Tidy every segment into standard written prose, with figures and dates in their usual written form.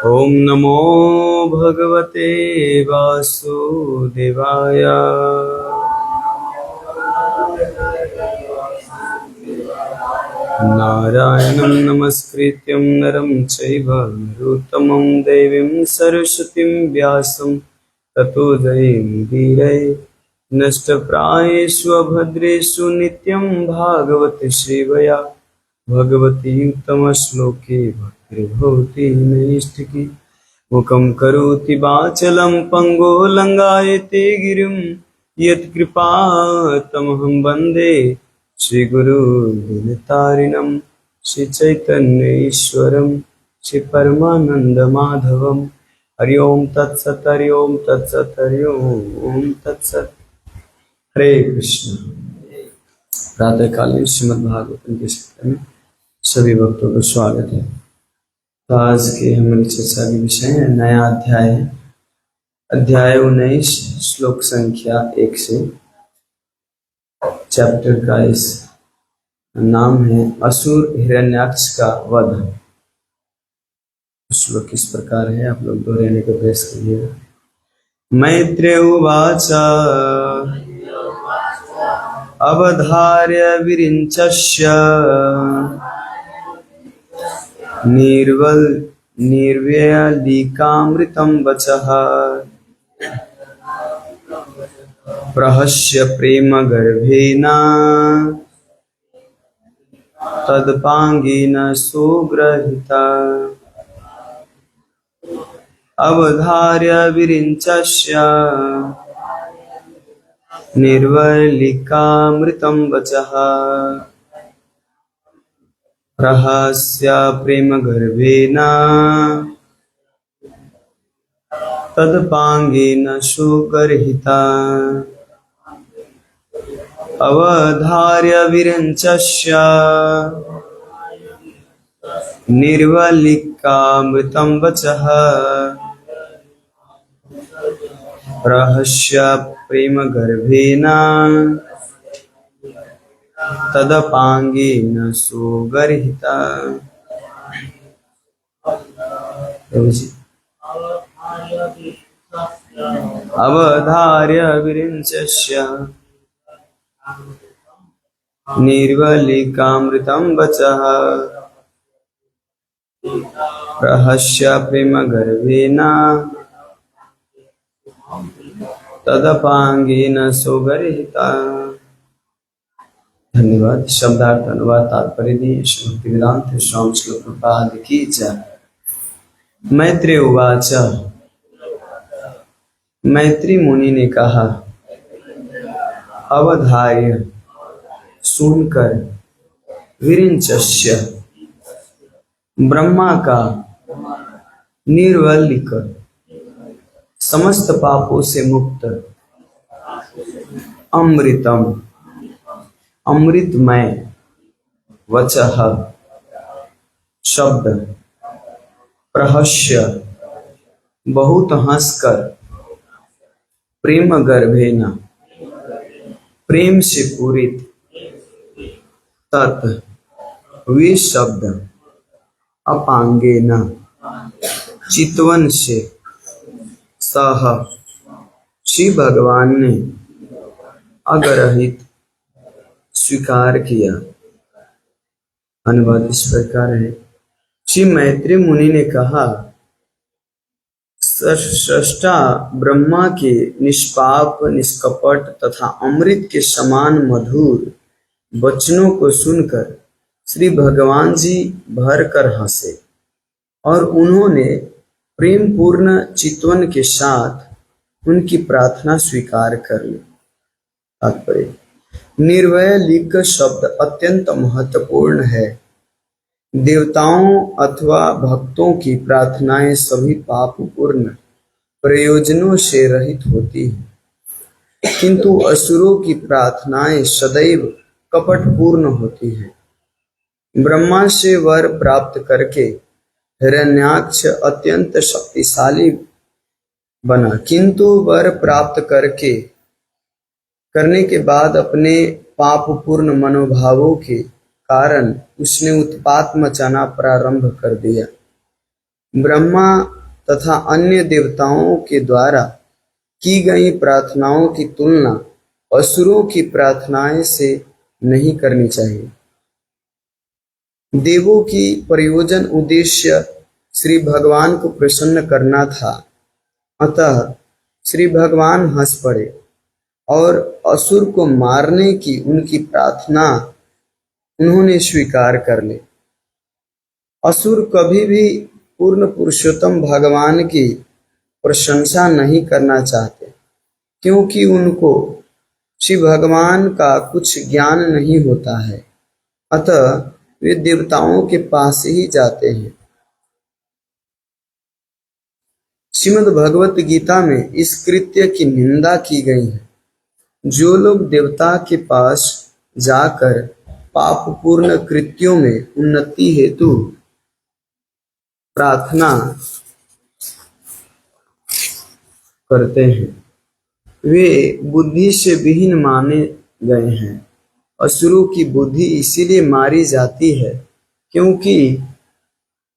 ओम नमो भगवते वासुदेवाय। नारायणं नमस्कृत्यं नरं चैव नरोत्तमं देवीं सरस्वतीं व्यासं ततो जयमुदीरये। नष्टप्रायेषु अभद्रेषु नित्यं भागवत सेवया भगवती उत्तमश्लोके भक्तिर्भवति नैष्ठिकी। मुखं करोति वाचालं पंगो लंघयते गिरिं यत्कृपातमहं वन्दे श्रीगुरुदीनतारिणं श्रीचैतन्येश्वरं श्रीपरमानन्दमाधवं। हरि ओम तत्सत्, हरि ओम तत्सत्, हरि ओम तत्सत्। हरे कृष्ण। प्रातःकालीन श्रीमद्भागवतम के सत्र में सभी भक्तों को स्वागत है। तो आज के हमारी चर्चा के विषय है नया अध्याय है, अध्याय 19 श्लोक संख्या 1 से। चैप्टर का इस नाम है असुर हिरण्याक्ष का वध। श्लोक इस प्रकार है, आप लोग दोहराने का प्रयास करिएगा। मैत्रेय उवाच अवधार्य विरिञ्चस्य निर्व्यलिकामृतं वचः प्रहस्य प्रेम गर्भेन तदपांगेन सुगृहीता। अवधार्य विरिञ्चस्य निर्वलिकामृतं वचः प्रहस्य प्रेम गर्भेन तदपांगेन सुगर्हिता। अवधार्य विरिञ्चस्य निर्वलिकामृतं वचः प्रहस्य प्रेम गर्भेन तदपांगेन सुगर्हिता। अवधार्य विरिञ्चस्य निर्वलिकामृतं वचः प्रहस्य प्रेम गर्भेन तदपांगेन सुगर्हिता। धन्यवाद। शब्दार्थ अनुवाद तात्पर्य दी श्रीमद् वेदांत स्वामी श्लोक प्रपाद की जय। मैत्रेय उवाच, मैत्री मुनि ने कहा, अवधार्य सुनकर, विरिञ्चस्य ब्रह्मा का, निर्वलिक समस्त पापों से मुक्त, अमृतम अमृतमय, वचः शब्द, प्रहस्य बहुत हंसकर, प्रेम गर्भेन प्रेम से पूरित, तत् वे शब्द, अपांगेन चितवन से, सह श्री भगवान ने अग्रहित स्वीकार किया। अनुवाद इस प्रकार है। श्री मैत्री मुनि ने कहा, सृष्टा ब्रह्मा के निष्पाप, निष्कपट तथा अमृत के समान मधुर वचनों को सुनकर श्री भगवान जी भर कर हंसे और उन्होंने प्रेम पूर्ण चितवन के साथ उनकी प्रार्थना स्वीकार कर ली। तात्पर्य, निर्वलिक शब्द अत्यंत महत्वपूर्ण है। देवताओं अथवा भक्तों की प्रार्थनाएं सभी पापपूर्ण प्रयोजनों से रहित होती हैं, किंतु असुरों की प्रार्थनाएं सदैव कपटपूर्ण होती हैं। ब्रह्मा से वर प्राप्त करके हिरण्याक्ष अत्यंत शक्तिशाली बना, किंतु वर प्राप्त करके करने के बाद अपने पापपूर्ण मनोभावों के कारण उसने उत्पात मचाना प्रारंभ कर दिया। ब्रह्मा तथा अन्य देवताओं के द्वारा की गई प्रार्थनाओं की तुलना असुरों की प्रार्थनाएं से नहीं करनी चाहिए। देवों की प्रयोजन उद्देश्य श्री भगवान को प्रसन्न करना था, अतः श्री भगवान हंस पड़े और असुर को मारने की उनकी प्रार्थना उन्होंने स्वीकार कर ली। असुर कभी भी पूर्ण पुरुषोत्तम भगवान की प्रशंसा नहीं करना चाहते, क्योंकि उनको श्री भगवान का कुछ ज्ञान नहीं होता है, अतः वे देवताओं के पास ही जाते हैं। श्रीमद् भगवत गीता में इस कृत्य की निंदा की गई है। जो लोग देवता के पास जाकर पापपूर्ण कृत्यों में उन्नति हेतु प्रार्थना करते हैं, वे बुद्धि से विहीन माने गए हैं। असुरों की बुद्धि इसीलिए मारी जाती है क्योंकि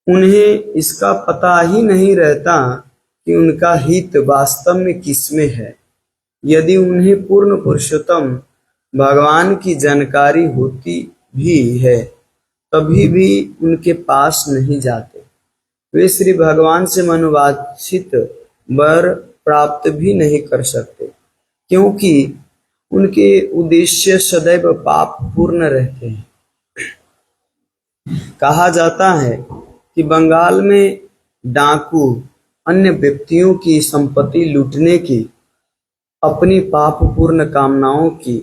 उन्हें इसका पता ही नहीं रहता कि उनका हित वास्तव में किसमें है। यदि उन्हें पूर्ण पुरुषोत्तम भगवान की जानकारी होती भी है, तभी भी उनके पास नहीं जाते। वे श्री भगवान से मनोवांछित वर प्राप्त भी नहीं कर सकते, क्योंकि उनके उद्देश्य सदैव पाप पूर्ण रहते हैं। कहा जाता है कि बंगाल में डाकू अन्य व्यक्तियों की संपत्ति लूटने की अपनी पापपूर्ण कामनाओं की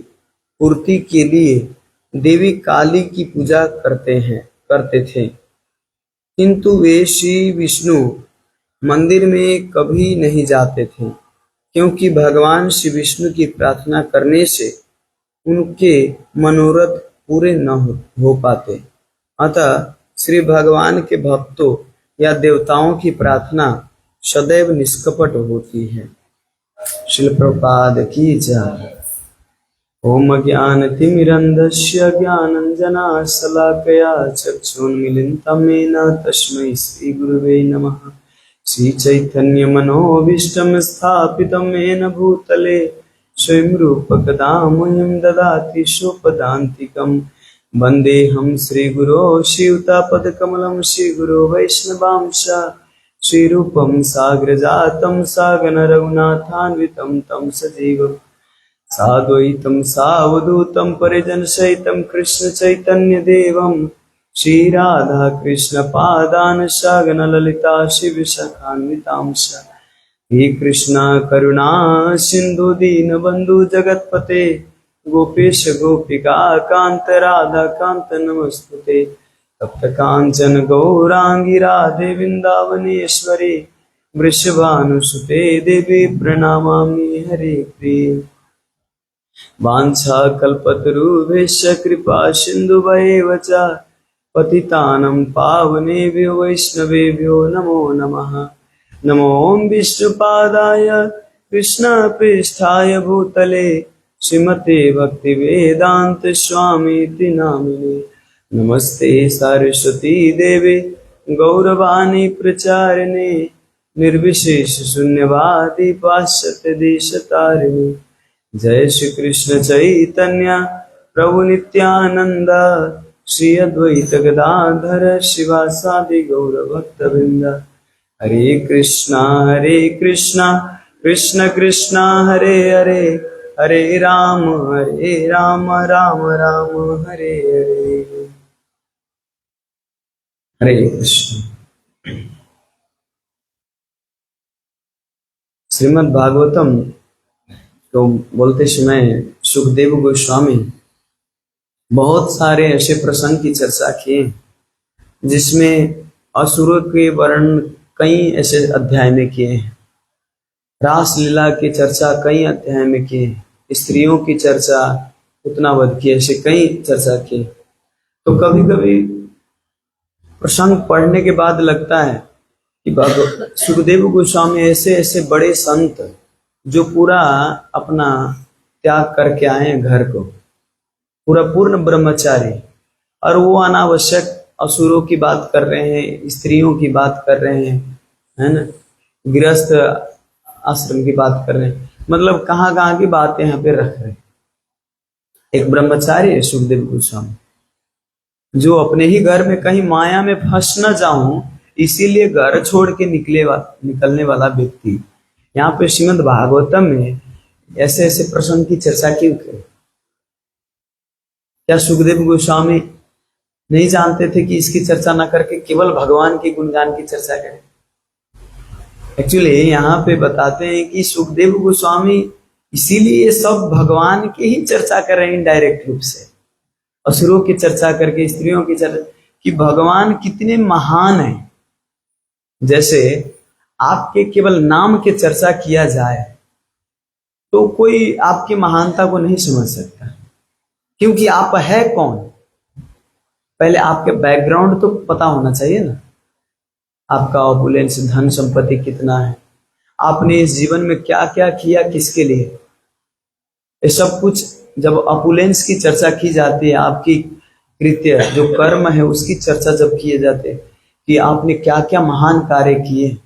पूर्ति के लिए देवी काली की पूजा करते थे, किंतु वे श्री विष्णु मंदिर में कभी नहीं जाते थे, क्योंकि भगवान श्री विष्णु की प्रार्थना करने से उनके मनोरथ पूरे न हो पाते। अतः श्री भगवान के भक्तों या देवताओं की प्रार्थना सदैव निष्कपट होती है। श्रील प्रभुपाद की जय। ओम ज्ञानतिमिरन्धस्य ज्ञानाञ्जनशलाकया चक्षुन्मीलितं येन तस्मै श्रीगुरुवे नमः। श्रीचैतन्यमनोभीष्टं स्थापितं येन भूतले स्वयं रूपकदा मह्यं ददाति स्वपदान्तिकं। वन्देऽहं श्रीगुरो श्रीयुतापदकमलं श्रीगुरो वैष्णवांश। श्रीरूपं साग्रजातं सागन रघुनाथान्वितं तं सजीवम् साद्वैतं सावधूतं परिजनसहितं कृष्ण चैतन्य देवं श्रीराधा कृष्ण पादान सागन ललिता शिवसखान्वितांश। हे कृष्णा करुणा सिंधु दीनबंधु जगत्पते गोपेश गोपिका कांत राधा कांत नमस्तुते। तप्त कांचन गौरांगी राधे वृंदावनेश्वरी वृषभानुसुते देवी प्रणमामि हरे प्रिय। वाञ्छाकल्पतरुभ्यश्च कृपा सिन्धुभ्येव च पतितानं पावनेभ्यो वैष्णवेभ्यो नमो नमः। नमो विष्णुपादाय कृष्णपृष्ठाय भूतले श्रीमते भक्तिवेदान्त स्वामीति नामिने। नमस्ते सरस्वती देवे गौरवाणी प्रचारिणे निर्विशेष शून्यवादी पाश्चात्य देशतारिणे। जय श्री कृष्ण चैतन्य प्रभु नित्यानंद श्री अद्वैत गदाधर शिवासादि गौर भक्तवृंद। हरे कृष्णा कृष्ण कृष्ण हरे हरे हरे राम राम राम हरे हरे। हरे कृष्ण। श्रीमद् भागवतम तो बोलते समय सुखदेव गोस्वामी बहुत सारे ऐसे प्रसंग की चर्चा किए जिसमें असुरों के वर्णन कई ऐसे अध्याय में किए हैं, रास लीला की चर्चा कई अध्याय में किए, स्त्रियों की चर्चा पुतनावध की, ऐसे कई चर्चा की। तो कभी कभी प्रसंग पढ़ने के बाद लगता है कि सुखदेव गोस्वामी ऐसे ऐसे बड़े संत जो पूरा अपना त्याग करके आए हैं घर को, पूरा पूर्ण ब्रह्मचारी, और वो अनावश्यक असुरों की बात कर रहे हैं, स्त्रियों की बात कर रहे हैं, है ना, गृहस्थ आश्रम की बात कर रहे हैं, मतलब कहाँ कहाँ की बातें यहाँ पे रख रहे हैं। एक ब्रह्मचारी है सुखदेव गोस्वामी, जो अपने ही घर में कहीं माया में फंस न जाऊं इसीलिए घर छोड़ के निकलने वाला व्यक्ति। यहाँ पे श्रीमद् भागवतम में ऐसे ऐसे प्रसंग की चर्चा क्यों करें? क्या सुखदेव गोस्वामी नहीं जानते थे कि इसकी चर्चा न करके केवल भगवान के गुणगान की चर्चा करें? एक्चुअली यहाँ पे बताते हैं कि सुखदेव गोस्वामी इसीलिए सब भगवान की ही चर्चा कर रहे हैं इनडायरेक्ट रूप से, असुरों की चर्चा करके, स्त्रियों की चर्चा, कि भगवान कितने महान हैं। जैसे आपके केवल नाम की चर्चा किया जाए तो कोई आपकी महानता को नहीं समझ सकता, क्योंकि आप है कौन। पहले आपके बैकग्राउंड तो पता होना चाहिए ना, आपका ऑपुलेंस, धन संपत्ति कितना है, आपने इस जीवन में क्या क्या किया, किसके लिए, ये सब कुछ जब ऑपुलेंस की चर्चा की जाती है, आपकी कृत्य जो कर्म है उसकी चर्चा जब किए जाते हैं कि आपने क्या क्या महान कार्य किए,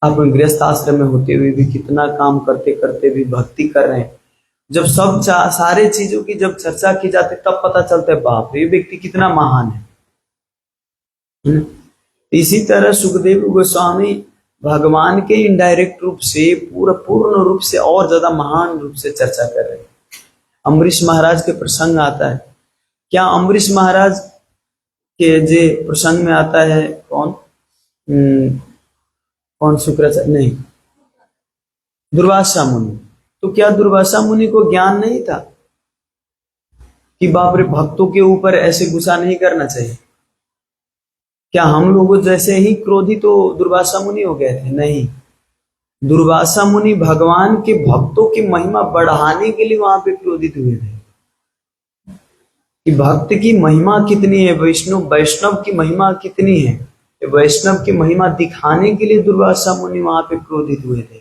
आप गृहस्थ आश्रम में होते हुए भी कितना काम करते करते भी भक्ति कर रहे हैं, जब सब सारे चीजों की जब चर्चा की जाती है तब पता चलता है बाप रे ये व्यक्ति कितना महान है। इसी तरह सुखदेव गोस्वामी भगवान के इनडायरेक्ट रूप से पूर्ण रूप से और ज्यादा महान रूप से चर्चा कर रहे हैं। अम्बरीश महाराज के प्रसंग आता है, क्या अम्बरीश महाराज के जे प्रसंग में आता है कौन शुक्राचार्य नहीं, दुर्वासा मुनि। तो क्या दुर्वासा मुनि को ज्ञान नहीं था कि बाप रे भक्तों के ऊपर ऐसे गुस्सा नहीं करना चाहिए? क्या हम लोगों जैसे ही क्रोधी तो दुर्वासा मुनि हो गए थे? नहीं, दुर्वासा मुनि भगवान के भक्तों की महिमा बढ़ाने के लिए वहां पे क्रोधित हुए थे कि भक्त की महिमा कितनी है, वैष्णव की महिमा कितनी है, वैष्णव की महिमा दिखाने के लिए दुर्वासा मुनि वहां पे क्रोधित हुए थे।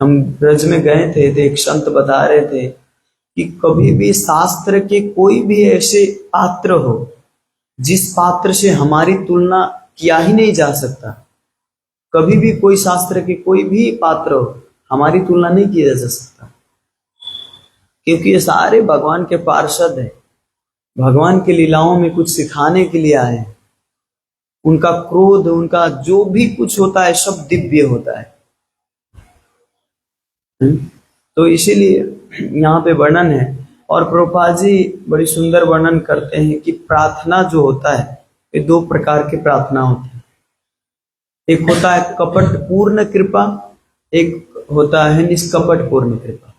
हम ब्रज में गए थे तो एक संत बता रहे थे कि कभी भी शास्त्र के कोई भी ऐसे पात्र हो जिस पात्र से हमारी तुलना किया ही नहीं जा सकता, कभी भी कोई शास्त्र के कोई भी पात्र हो हमारी तुलना नहीं किया जा सकता, क्योंकि ये सारे भगवान के पार्षद हैं, भगवान की लीलाओं में कुछ सिखाने के लिए आए हैं। उनका क्रोध, उनका जो भी कुछ होता है सब दिव्य होता है। तो इसीलिए यहाँ पे वर्णन है, और प्रभुपाद जी बड़ी सुंदर वर्णन करते हैं कि प्रार्थना जो होता है ये दो प्रकार की प्रार्थना होती है, एक होता है कपट पूर्ण कृपा, एक होता है निष्कपट पूर्ण कृपा।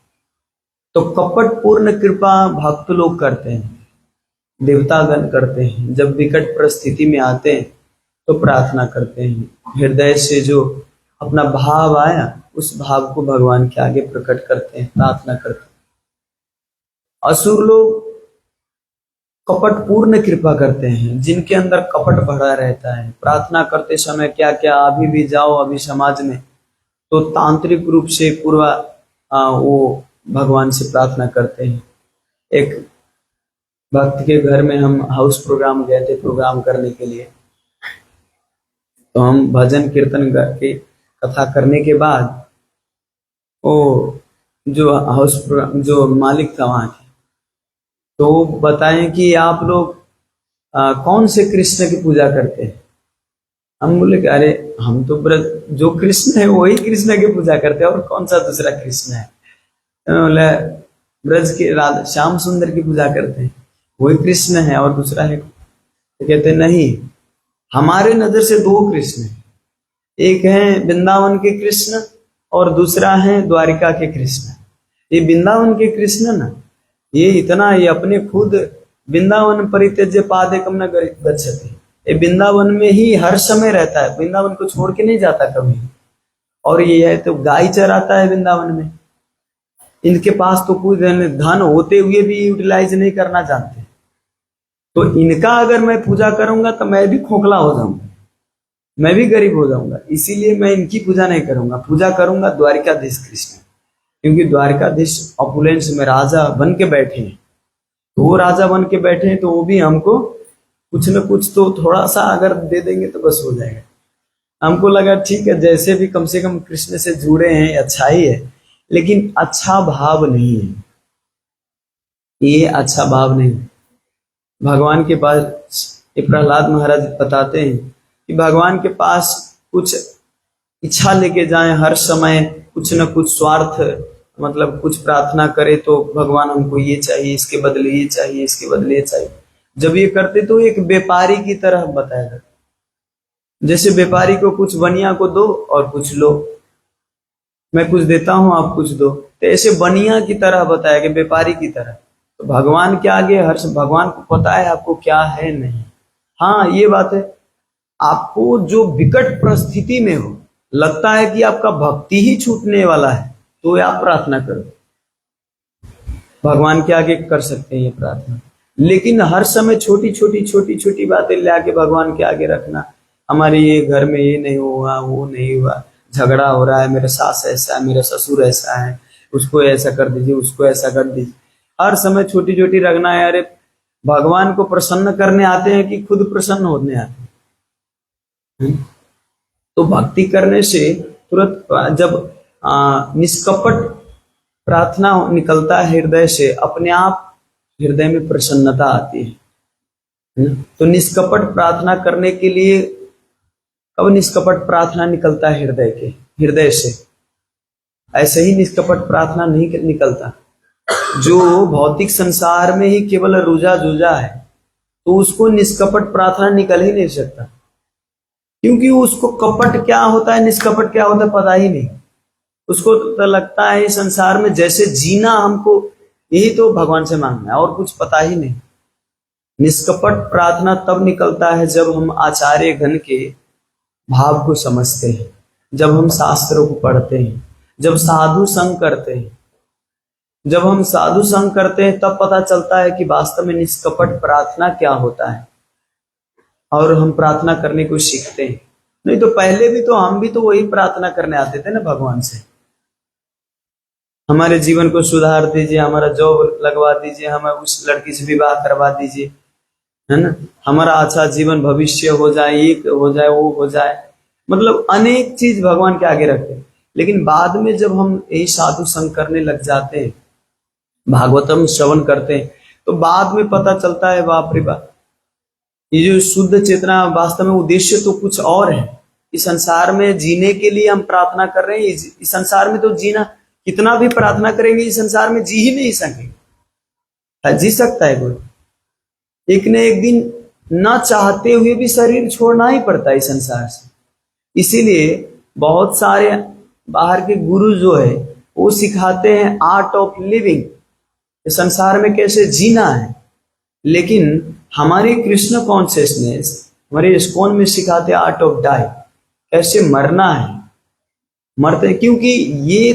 तो कपट पूर्ण कृपा भक्त लोग करते हैं, देवतागण करते हैं, जब विकट परिस्थिति में आते हैं तो प्रार्थना करते हैं, हृदय से जो अपना भाव आया उस भाव को भगवान के आगे प्रकट करते हैं, प्रार्थना करते हैं। असुर लोग कपट पूर्ण कृपा करते हैं, जिनके अंदर कपट भरा रहता है, प्रार्थना करते समय क्या क्या अभी भी जाओ अभी समाज में, तो तांत्रिक रूप से पूर्वा वो भगवान से प्रार्थना करते हैं। एक भक्त के घर में हम हाउस प्रोग्राम गए थे प्रोग्राम करने के लिए, तो हम भजन कीर्तन करके कथा करने के बाद वो जो हाउस जो मालिक था वहां के, तो बताएं कि आप लोग कौन से कृष्ण की पूजा करते हैं? हम बोले कि अरे हम तो जो कृष्ण है वही कृष्ण की पूजा करते हैं, और कौन सा दूसरा कृष्ण है? बोले ब्रज के राधा श्याम सुंदर की पूजा करते हैं, वही कृष्ण है और दूसरा है? तो कहते नहीं, हमारे नजर से दो कृष्ण है, एक है वृंदावन के कृष्ण और दूसरा है द्वारिका के कृष्ण। ये वृंदावन के कृष्ण ना, ये इतना ये अपने खुद वृंदावन परित्यज्य पादेकम न गच्छति, ये वृंदावन में ही हर समय रहता है, वृंदावन को छोड़ के नहीं जाता कभी। और ये है तो गाय चराता है वृंदावन में, इनके पास तो कोई धन होते हुए भी यूटिलाइज नहीं करना जानते। तो इनका अगर मैं पूजा करूंगा तो मैं भी खोखला हो जाऊंगा, मैं भी गरीब हो जाऊंगा, इसीलिए मैं इनकी पूजा नहीं करूंगा, पूजा करूंगा द्वारिकाधीश कृष्ण। क्योंकि द्वारकाधीश ऑपुलेंस में राजा बन के बैठे हैं, तो वो राजा बन के बैठे हैं तो वो भी हमको कुछ न कुछ तो थोड़ा सा अगर दे देंगे तो बस हो जाएगा। हमको लगा ठीक है, जैसे भी कम से कम कृष्ण से जुड़े हैं अच्छा ही है, लेकिन अच्छा भाव नहीं है, ये अच्छा भाव नहीं। भगवान के पास, ये प्रहलाद महाराज बताते हैं कि भगवान के पास कुछ इच्छा लेके जाएं हर समय, कुछ न कुछ स्वार्थ, मतलब कुछ प्रार्थना करे तो भगवान हमको ये चाहिए, इसके बदले ये चाहिए, इसके बदले ये चाहिए। जब ये करते तो एक व्यापारी की तरह बताया जाता, जैसे व्यापारी को कुछ बनिया को दो और कुछ लो, मैं कुछ देता हूं आप कुछ दो, तो ऐसे बनिया की तरह बताया कि व्यापारी की तरह। तो भगवान के आगे हर भगवान को पता है आपको क्या है नहीं। हाँ ये बात है, आपको जो विकट परिस्थिति में हो, लगता है कि आपका भक्ति ही छूटने वाला है, तो आप प्रार्थना करो, भगवान के आगे कर सकते हैं ये प्रार्थना। लेकिन हर समय छोटी छोटी बातें ले आके भगवान के आगे रखना, हमारे ये घर में ये नहीं हुआ, वो नहीं हुआ, झगड़ा हो रहा है, मेरे सास ऐसा है, मेरा ससुर ऐसा है, उसको ऐसा कर दीजिए, उसको ऐसा कर दीजिए, हर समय छोटी छोटी रखना है। अरे भगवान को प्रसन्न करने आते हैं कि खुद प्रसन्न होने आते हैं? तो भक्ति करने से तुरंत जब निष्कपट प्रार्थना निकलता है हृदय से, अपने आप हृदय में प्रसन्नता आती है। तो निष्कपट प्रार्थना करने के लिए, कब निष्कपट प्रार्थना निकलता है हृदय से, ऐसे ही निष्कपट प्रार्थना नहीं निकलता। जो भौतिक संसार में ही केवल रुझा जुझा है, तो उसको निष्कपट प्रार्थना निकल ही नहीं सकता, क्योंकि उसको कपट क्या होता है, निष्कपट क्या होता है पता ही नहीं। उसको तो लगता है इस संसार में जैसे जीना, हमको यही तो भगवान से मांगना है और कुछ पता ही नहीं। निष्कपट प्रार्थना तब निकलता है जब हम आचार्य गण के भाव को समझते हैं, जब हम शास्त्रों को पढ़ते हैं, जब साधु संग करते हैं। जब हम साधु संग करते हैं तब पता चलता है कि वास्तव में निष्कपट प्रार्थना क्या होता है, और हम प्रार्थना करने को सीखते हैं। नहीं तो पहले भी तो हम भी तो वही प्रार्थना करने आते थे ना भगवान से, हमारे जीवन को सुधार दीजिए, हमारा जॉब लगवा दीजिए, हमें उस लड़की से विवाह करवा दीजिए, है ना, हमारा अच्छा जीवन भविष्य हो जाए, ये हो जाए, वो हो जाए, मतलब अनेक चीज भगवान के आगे रखते हैं। लेकिन बाद में जब हम यही साधु संग करने लग जाते हैं, भागवतम श्रवण करते हैं, तो बाद में पता चलता है बाप रे बाप, ये जो शुद्ध चेतना वास्तव में उद्देश्य तो कुछ और है। इस संसार में जीने के लिए हम प्रार्थना कर रहे हैं, इस संसार में तो जीना, कितना भी प्रार्थना करेंगे इस संसार में जी ही नहीं सकेंगे। जी सकता है कोई? एक न एक दिन न चाहते हुए भी शरीर छोड़ना ही पड़ता है इस संसार से। इसीलिए बहुत सारे बाहर के गुरु जो है वो सिखाते हैं आर्ट ऑफ लिविंग, संसार में कैसे जीना है। लेकिन हमारी कृष्ण कॉन्शियसनेस, हमारे इस्कॉन में सिखाते आर्ट ऑफ डाई, कैसे मरना है। मरते हैं क्योंकि ये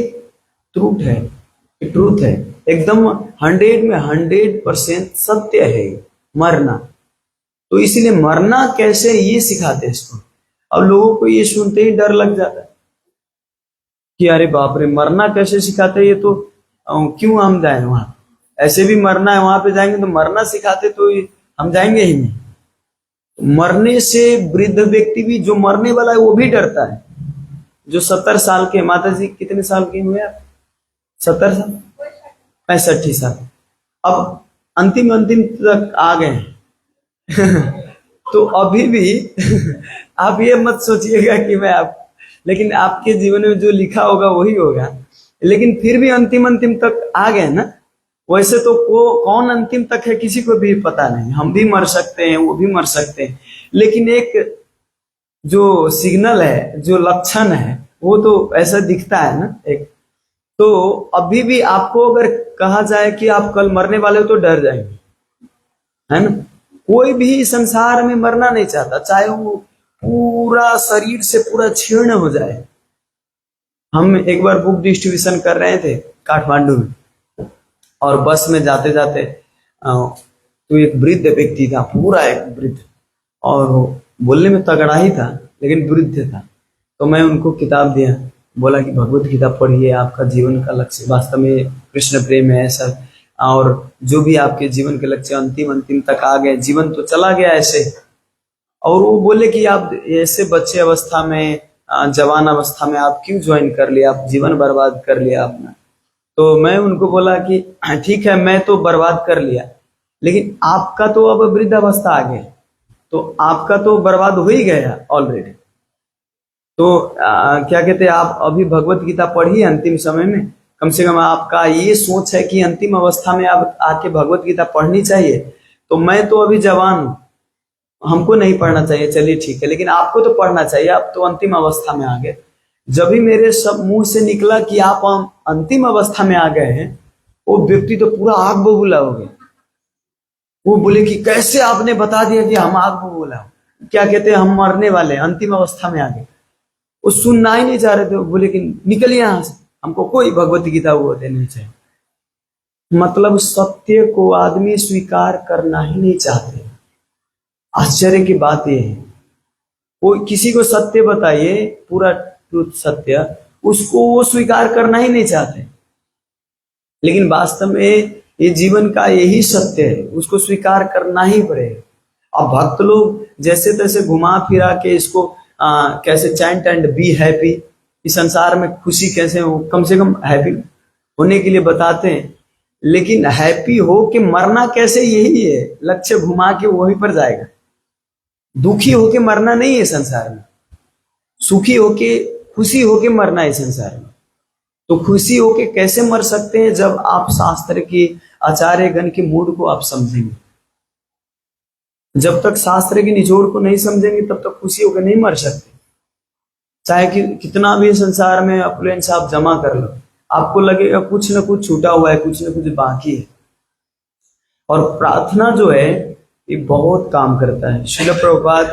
ट्रूथ है एकदम 100% सत्य है मरना। तो इसीलिए मरना कैसे ये सिखाते हैं इसको। अब लोगों को ये सुनते ही डर लग जाता है कि अरे बाप रे, मरना कैसे सिखाते हैं, ये तो क्यों हम जाए वहां, ऐसे भी मरना है, वहां पे जाएंगे तो मरना सिखाते तो हम जाएंगे ही नहीं। मरने से वृद्ध व्यक्ति भी, जो मरने वाला है वो भी डरता है। जो 70 साल के, माता जी कितने साल के हुए आप? 70 साल, 65 साल, अब अंतिम तक आ गए हैं। तो अभी भी आप ये मत सोचिएगा कि मैं आप, लेकिन आपके जीवन में जो लिखा होगा वही होगा, लेकिन फिर भी अंतिम तक आ गए ना। वैसे तो कौन अंतिम तक है किसी को भी पता नहीं, हम भी मर सकते हैं, वो भी मर सकते हैं, लेकिन एक जो सिग्नल है, जो लक्षण है, वो तो ऐसा दिखता है ना एक। तो अभी भी आपको अगर कहा जाए कि आप कल मरने वाले हो तो डर जाएंगे, है ना। कोई भी संसार में मरना नहीं चाहता, चाहे वो पूरा शरीर से पूरा क्षीण हो जाए। हम एक बार बुक डिस्ट्रीब्यूशन कर रहे थे काठमांडू में, और बस में जाते जाते तो एक वृद्ध व्यक्ति था, पूरा एक वृद्ध, और बोलने में तगड़ा ही था लेकिन वृद्ध था। तो मैं उनको किताब दिया, बोला कि भगवत गीता पढ़िए, आपका जीवन का लक्ष्य वास्तव में कृष्ण प्रेम है ऐसा, और जो भी आपके जीवन के लक्ष्य अंतिम अंतिम तक आ गए, जीवन तो चला गया ऐसे। और वो बोले कि आप ऐसे बच्चे अवस्था में, जवान अवस्था में आप क्यों ज्वाइन कर लिया, आप जीवन बर्बाद कर लिया अपना। तो मैं उनको बोला कि ठीक है, मैं तो बर्बाद कर लिया, लेकिन आपका तो अब वृद्धावस्था आ गई, तो आपका तो बर्बाद हो ही गया ऑलरेडी। तो क्या कहते हैं, आप अभी भगवत गीता पढ़िए अंतिम समय में, कम से कम आपका ये सोच है कि अंतिम अवस्था में आप आके भगवत गीता पढ़नी चाहिए। तो मैं तो अभी जवान हूँ, हमको नहीं पढ़ना चाहिए, चलिए ठीक है, लेकिन आपको तो पढ़ना चाहिए, आप तो अंतिम अवस्था में आ गए। जब भी मेरे सब मुंह से निकला कि आप अंतिम अवस्था में आ गए हैं, वो व्यक्ति तो पूरा आग बबूला हो गया। वो बोले कि कैसे आपने बता दिया कि हम आग बबूला, क्या कहते हैं, हम मरने वाले, अंतिम अवस्था में आ गए। वो सुनना ही नहीं चाह रहे थे, बोले कि निकलिए यहां से, हमको कोई भगवत गीता वो देनी चाहिए। मतलब सत्य को आदमी स्वीकार करना ही नहीं चाहते। आश्चर्य की बात यह है, वो किसी को सत्य बताइए, पूरा ट्रुथ सत्य, उसको वो स्वीकार करना ही नहीं चाहते। लेकिन वास्तव में ये जीवन का यही सत्य है, उसको स्वीकार करना ही पड़ेगा। अब भक्त लोग जैसे तैसे घुमा फिरा के इसको कैसे चैंट एंड बी हैप्पी, इस संसार में खुशी कैसे हो, कम से कम हैप्पी होने के लिए बताते हैं। लेकिन हैप्पी हो के मरना कैसे, यही है लक्ष्य, घुमा के वहीं पर जाएगा। दुखी होके मरना नहीं है संसार में, सुखी होके, खुशी होके मरना है संसार में। तो खुशी होके कैसे मर सकते हैं, जब आप शास्त्र के आचार्यगण के मूड को आप समझेंगे। जब तक शास्त्र की निचोड़ को नहीं समझेंगे तब तक खुशी होकर नहीं मर सकते। चाहे कि कितना भी संसार में अप्लेंस आप जमा कर लो, आपको लगेगा कुछ न कुछ छूटा हुआ है, कुछ न कुछ बाकी है। और प्रार्थना जो है ये बहुत काम करता है। श्रील प्रभुपाद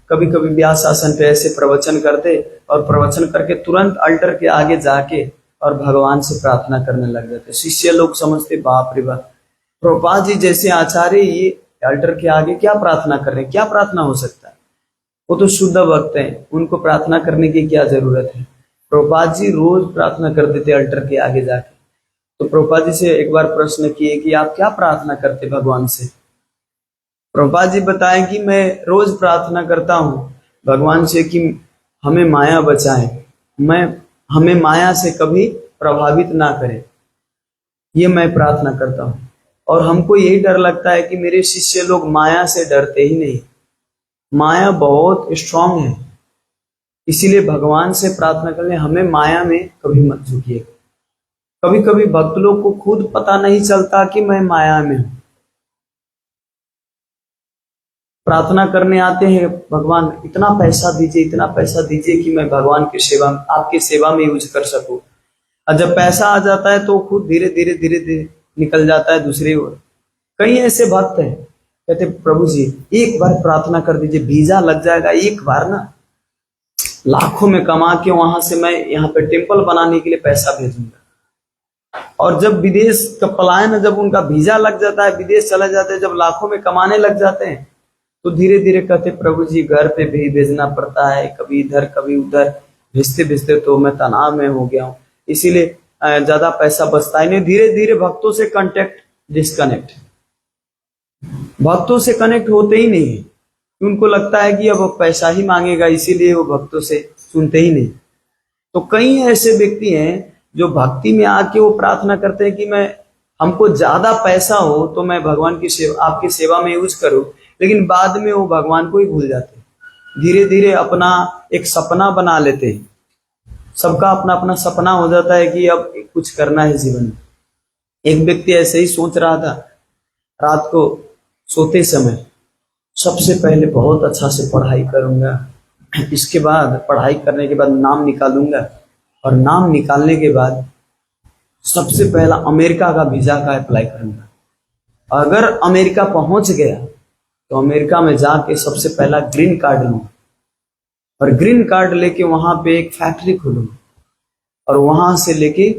कभी कभी व्यास आसन पे ऐसे प्रवचन करते, और प्रवचन करके तुरंत अल्टर के आगे जाके और भगवान से प्रार्थना करने लग जाते। शिष्य लोग समझते बाप रे बाप, प्रभुपाद जी जैसे आचार्य ये अल्टर के आगे क्या प्रार्थना कर रहे हैं, क्या प्रार्थना हो सकता है, वो तो शुद्ध भक्त हैं, उनको प्रार्थना करने की क्या जरूरत है। प्रभुपाद जी रोज प्रार्थना करते थे अल्टर के आगे जाके। तो प्रभुपाद जी से एक बार प्रश्न किए कि आप क्या प्रार्थना करते भगवान से। प्रभुपाद जी बताएं कि मैं रोज प्रार्थना करता हूँ भगवान से कि हमें माया बचाए, हमें माया से कभी प्रभावित ना करे, ये मैं प्रार्थना करता हूँ। और हमको यही डर लगता है कि मेरे शिष्य लोग माया से डरते ही नहीं, माया बहुत स्ट्रांग है, इसीलिए भगवान से प्रार्थना करने, हमें माया में कभी मत झुकिए। कभी कभी भक्त लोग को खुद पता नहीं चलता कि मैं माया में हूं, प्रार्थना करने आते हैं, भगवान इतना पैसा दीजिए, इतना पैसा दीजिए कि मैं भगवान की सेवा, आपकी सेवा में यूज कर सकूं। और जब पैसा आ जाता है तो खुद धीरे धीरे धीरे धीरे निकल जाता है दूसरी ओर। कई ऐसे भक्त हैं कहते प्रभु जी एक बार प्रार्थना कर दीजिए, वीजा लग जाएगा, एक बार ना लाखों में कमा के वहां से मैं यहाँ पे टेम्पल बनाने के लिए पैसा भेजूंगा। और जब विदेश का पलायन, जब उनका वीजा लग जाता है, विदेश चला जाते हैं, जब लाखों में कमाने लग जाते हैं, तो धीरे धीरे कहते प्रभु जी घर पे भी भेजना पड़ता है, कभी इधर कभी उधर, भेजते भेजते तो मैं तनाव में हो गया हूँ, इसीलिए ज्यादा पैसा बचता ही नहीं। धीरे धीरे भक्तों से कांटेक्ट डिस्कनेक्ट, भक्तों से कनेक्ट होते ही नहीं है। उनको लगता है कि अब पैसा ही मांगेगा, इसीलिए वो भक्तों से सुनते ही नहीं। तो कई ऐसे व्यक्ति हैं जो भक्ति में आके वो प्रार्थना करते हैं कि मैं, हमको ज्यादा पैसा हो तो मैं भगवान की सेवा, आपकी सेवा में यूज करूं, लेकिन बाद में वो भगवान को ही भूल जाते हैं। धीरे धीरे अपना एक सपना बना लेते हैं, सबका अपना अपना सपना हो जाता है कि अब कुछ करना है जीवन में। एक व्यक्ति ऐसे ही सोच रहा था, रात को सोते समय सबसे पहले बहुत अच्छा से पढ़ाई करूंगा, इसके बाद पढ़ाई करने के बाद नाम निकालूंगा, और नाम निकालने के बाद सबसे पहला अमेरिका का वीजा का अप्लाई करूंगा। अगर अमेरिका पहुंच गया तो अमेरिका में जाके सबसे पहला ग्रीन कार्ड लूंगा, और ग्रीन कार्ड लेके वहां पे एक फैक्ट्री खोलूंगा, और वहां से लेके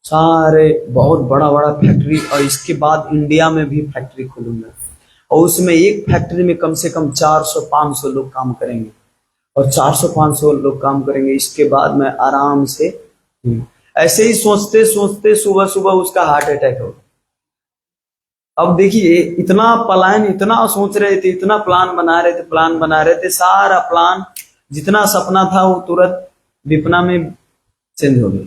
सारे बहुत बड़ा बड़ा फैक्ट्री, और इसके बाद इंडिया में भी फैक्ट्री खोलूंगा, और उसमें एक फैक्ट्री में कम से कम 400-500 लोग काम करेंगे। और 400-500 लोग काम करेंगे, इसके बाद मैं आराम से ऐसे ही सोचते सोचते सुबह सुबह उसका हार्ट अटैक हो। अब देखिए, इतना पलायन, इतना सोच रहे थे, इतना प्लान बना रहे थे, सारा प्लान, जितना सपना था वो तुरंत विपना में चेंज हो गया।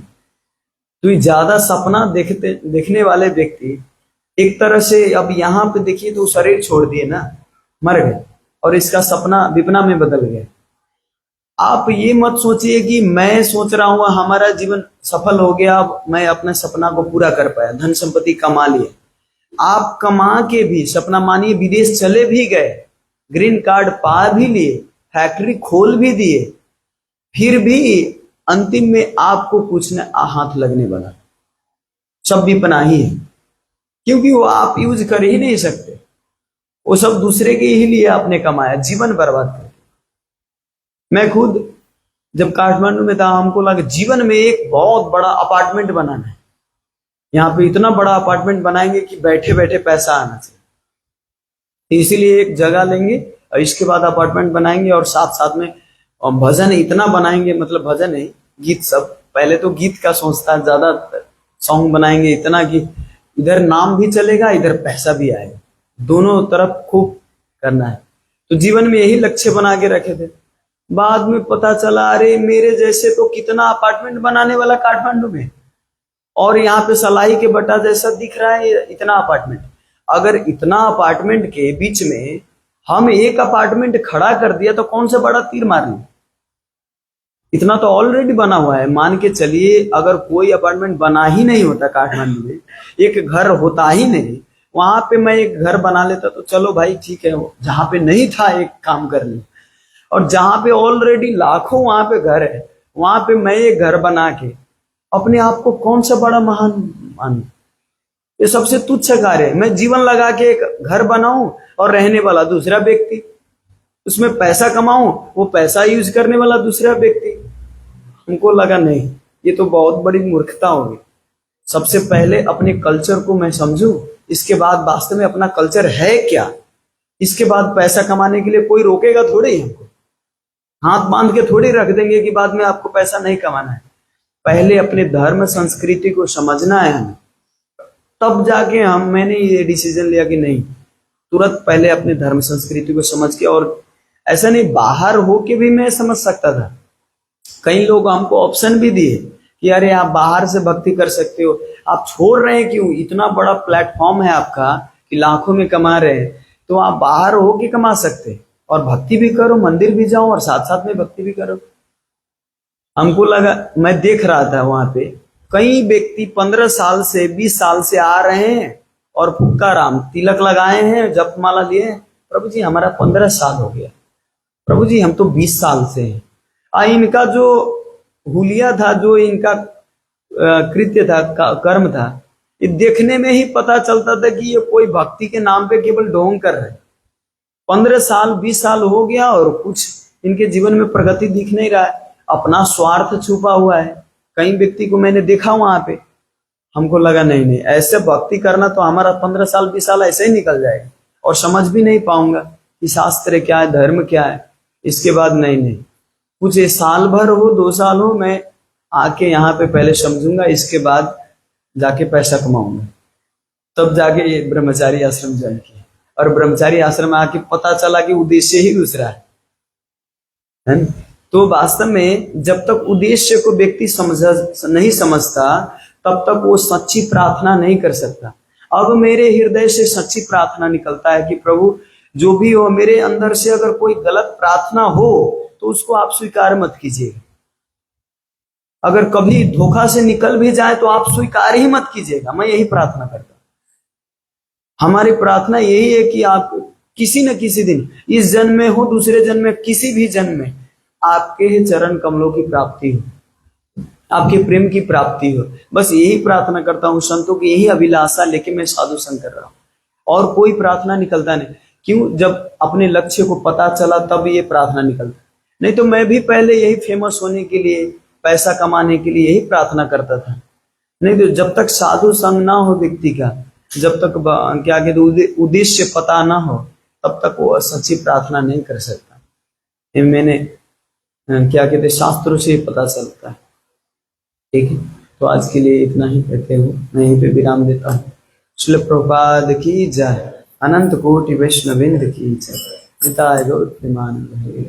तो ये ज्यादा सपना देखने वाले व्यक्ति एक तरह से अब यहाँ पे देखिए तो शरीर छोड़ दिए ना, मर गए, और इसका सपना विपना में बदल गया। आप ये मत सोचिए कि मैं सोच रहा हूं हमारा जीवन सफल हो गया, अब मैं अपने सपना को पूरा कर पाया, धन संपत्ति कमा लिए। आप कमा के भी सपना, मानिए विदेश चले भी गए, ग्रीन कार्ड पा भी लिए, फैक्ट्री खोल भी दिए, फिर भी अंतिम में आपको कुछ न हाथ लगने वाला, सब विपना ही है, क्योंकि वो आप यूज कर ही नहीं सकते, वो सब दूसरे के ही लिए आपने कमाया, जीवन बर्बाद कर। मैं खुद जब काठमांडू में था, हमको लगा जीवन में एक बहुत बड़ा अपार्टमेंट बनाना है, यहाँ पे इतना बड़ा अपार्टमेंट बनाएंगे कि बैठे बैठे पैसा आना चाहिए, इसीलिए एक जगह लेंगे और इसके बाद अपार्टमेंट बनाएंगे, और साथ साथ में भजन इतना बनाएंगे, मतलब भजन नहीं, गीत सब, पहले तो गीत का सोचता, ज्यादा सॉन्ग बनाएंगे इतना कि इधर नाम भी चलेगा, इधर पैसा भी आएगा, दोनों तरफ खूब करना है। तो जीवन में यही लक्ष्य बना के रखे थे। बाद में पता चला, अरे मेरे जैसे तो कितना अपार्टमेंट बनाने वाला काठमांडू में, और यहाँ पे सलाई के बटा जैसा दिख रहा है इतना अपार्टमेंट। अगर इतना अपार्टमेंट के बीच में हम एक अपार्टमेंट खड़ा कर दिया तो कौन सा बड़ा तीर मार लिया, इतना तो ऑलरेडी बना हुआ है। मान के चलिए अगर कोई अपार्टमेंट बना ही नहीं होता काठमांडू में, एक घर होता ही नहीं, वहां पे मैं एक घर बना लेता तो चलो भाई ठीक है, जहां पे नहीं था एक काम कर लिया, और जहां पे ऑलरेडी लाखों वहां पे घर है, वहां पे मैं एक घर बना के अपने आप को कौन सा बड़ा महान मानूं, ये सबसे तुच्छ कार्य है। मैं जीवन लगा के एक घर बनाऊं और रहने वाला दूसरा व्यक्ति, उसमें पैसा कमाऊं, वो पैसा यूज करने वाला दूसरा व्यक्ति। हमको लगा नहीं, ये तो बहुत बड़ी मूर्खता होगी। सबसे पहले अपने कल्चर को मैं समझूं, इसके बाद वास्तव में अपना कल्चर है क्या, इसके बाद पैसा कमाने के लिए कोई रोकेगा थोड़े ही, हमको हाथ बांध के थोड़ी रख देंगे कि बाद में आपको पैसा नहीं कमाना है। पहले अपने धर्म संस्कृति को समझना है हमें, तब जाके मैंने ये डिसीजन लिया कि नहीं, तुरंत पहले अपने धर्म संस्कृति को समझ के, और ऐसा नहीं बाहर होके भी मैं समझ सकता था। कई लोग हमको ऑप्शन भी दिए कि अरे आप बाहर से भक्ति कर सकते हो, आप छोड़ रहे हैं क्यों, इतना बड़ा प्लेटफॉर्म है आपका कि लाखों में कमा रहे हैं, तो आप बाहर होके कमा सकते और भक्ति भी करो, मंदिर भी जाओ और साथ साथ में भक्ति भी करो। हमको लगा, मैं देख रहा था वहां पे कई व्यक्ति 15 साल से 20 साल से आ रहे हैं और फुक्का राम तिलक लगाए हैं, जप माला लिए, प्रभु जी हमारा 15 साल हो गया, प्रभु जी हम तो 20 साल से हैं। इनका जो हुलिया था, जो इनका कृत्य था, कर्म था, ये देखने में ही पता चलता था कि ये कोई भक्ति के नाम पे केवल ढोंग कर रहे। 15 साल 20 साल हो गया और कुछ इनके जीवन में प्रगति दिख नहीं रहा है, अपना स्वार्थ छुपा हुआ है। कई व्यक्ति को मैंने देखा वहां पे, हमको लगा नहीं नहीं, ऐसे भक्ति करना तो हमारा 15 साल 20 साल ऐसे ही निकल जाएगा और समझ भी नहीं पाऊंगा कि शास्त्र क्या है, धर्म क्या है। इसके बाद नहीं, कुछ साल भर हो 2 साल हो, मैं आके यहाँ पे पहले समझूंगा, इसके बाद जाके पैसा कमाऊंगा। तब जाके ये ब्रह्मचारी आश्रम ज्वाइन किया, और ब्रह्मचारी आश्रम में आके पता चला कि उद्देश्य ही दूसरा है। तो वास्तव में जब तक उद्देश्य को व्यक्ति नहीं समझता, तब तक वो सच्ची प्रार्थना नहीं कर सकता। अब मेरे हृदय से सच्ची प्रार्थना निकलता है कि प्रभु जो भी हो, मेरे अंदर से अगर कोई गलत प्रार्थना हो तो उसको आप स्वीकार मत कीजिएगा। अगर कभी धोखा से निकल भी जाए तो आप स्वीकार ही मत कीजिएगा। मैं यही प्रार्थना करता हूं। हमारी प्रार्थना यही है कि आप किसी न किसी दिन, इस जन्म में हो, दूसरे जन्म में, किसी भी जन्म में आपके चरण कमलों की प्राप्ति हो, आपके प्रेम की प्राप्ति हो। बस यही प्रार्थना करता हूँ। संतों की यही अभिलाषा लेके मैं साधु संग कर रहा हूँ, और कोई प्रार्थना निकलता नहीं। क्यों? जब अपने लक्ष्य को पता चला तब ये प्रार्थना निकलता। नहीं तो मैं भी पहले यही फेमस होने के लिए, पैसा कमाने के लिए यही प्रार्थना करता था। नहीं तो जब तक साधु संग ना हो व्यक्ति का, जब तक क्या कहते उद्देश्य पता ना हो, तब तक वो सच्ची प्रार्थना नहीं कर सकता। मैंने क्या कहते हैं, शास्त्रों से पता चलता है। ठीक है, तो आज के लिए इतना ही कहते हुए मैं यहीं पे विराम देता हूँ। श्रील प्रभुपाद की जय, अनंत कोटि वैष्णविंद की जय, पिता गौर प्रेमानंद हरे।